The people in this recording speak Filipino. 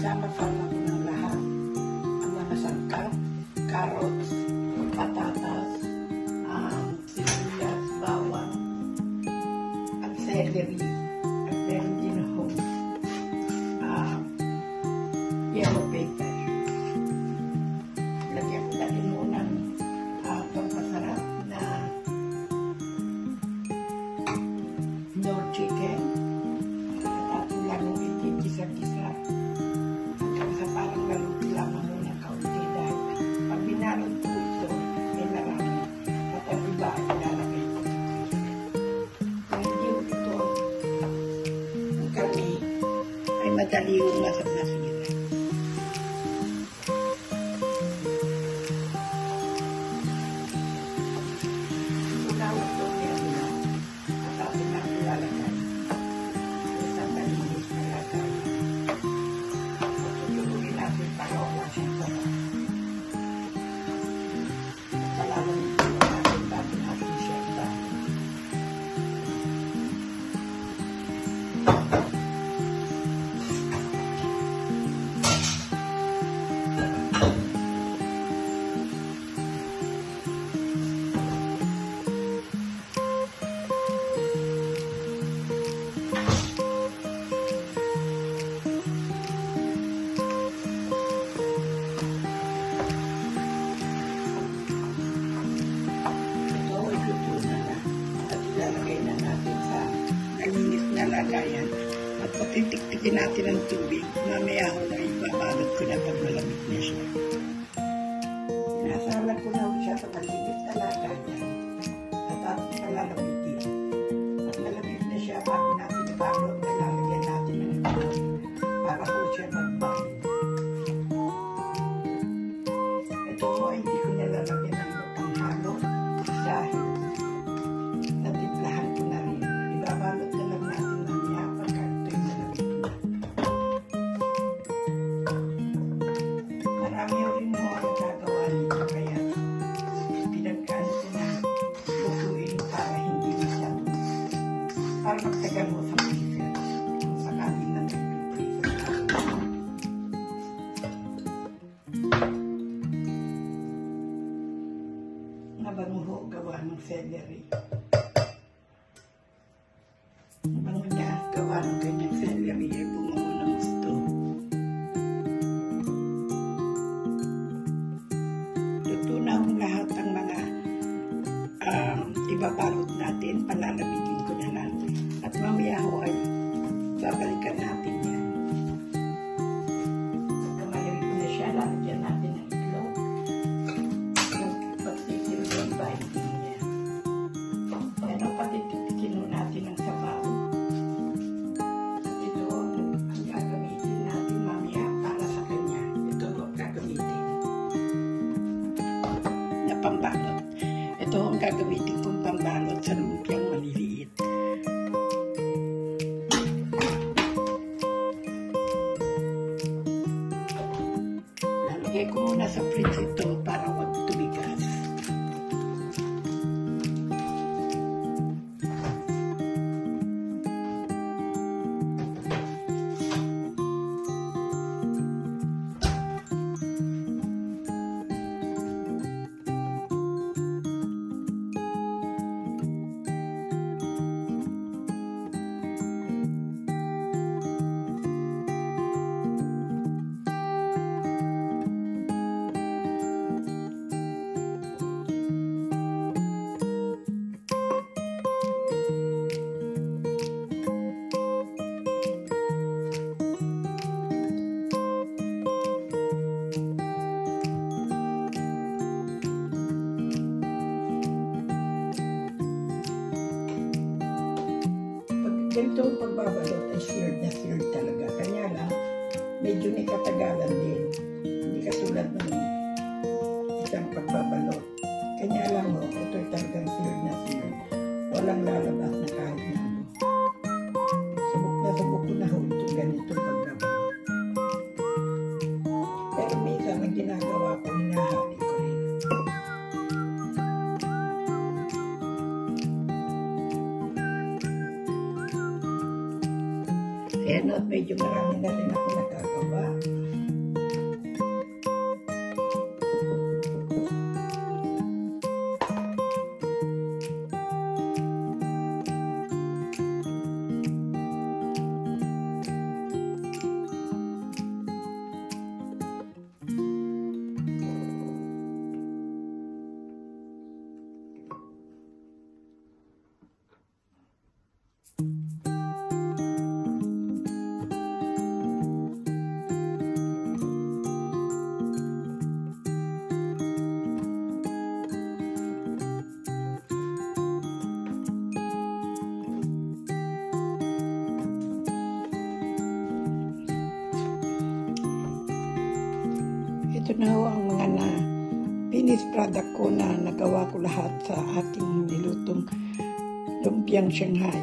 Sama-sama ko ng lahat. Ang mga sangkap, carrots, patatas, sibuyas, bawang, at celery, at meron din ako yellow paper. Lagyan ko natin muna ng pampasarap na no chicken. At lang yung gisa-gisa. Hanggang sa parang laluto lamang muna kaunti dahil pag binalot po ito, ay marami. At ang iba ay ilalagay ko. Ngayon ito, ang kami ay madali yung masira. Lagayan at patitik-tikin natin ang tubig. Mamaya ako na ibabalot ko na pag malamig na siya. Sinasalan ko na siya sa malinis na lagayan at ating palalamitin. At malamig na siya bago natin ibalot na lalagyan natin ng ito para po siya mag-bind. Ito po ay hindi ko nalalagyan ng lutang halo dahil natimplahan ko na rin. Ibabalot na lang natin para magtagal mo sa freezer kung sakaling na nag-freezer. Nabango ho gawa ng celery. Nabango niya gawa ng kanyang celery ay bumango ng gusto. Luto na ang lahat ng mga ibabalot natin, palalamigin ko na natin. At mamaya ho ay babalikan natin yan. Kamayaw ko na siya, lalagyan natin ng itlog. Pagsisilog ang binding niya. Yan ang patitikin natin ng sabaw. At ito ang gagamitin natin mamaya para sa kanya. Ito ang gagamitin na pambalot. Ito ang gagamitin kong pambalot sa lumpiang maliliit. Lalagay ko muna sa fridge ito para huwag tumigas. Ganito ang pagbabalot ay seared na seared talaga. Kanya lang, medyo may katagalan din. Hindi katulad ng isang pagbabalot. Kanya lang, ito ay talagang seared na seared. Walang lalabas na kahit na ano. Subok ko na ho ito ganito pagbabalot. Pero minsan ang ginagawa ko, hinahati ko rin. Kaya medyo marami na rin ako nagagawa. baba. Ito na ho ang mga finished product ko na nagawa ko lahat sa ating nilutong lumpiang Shanghai.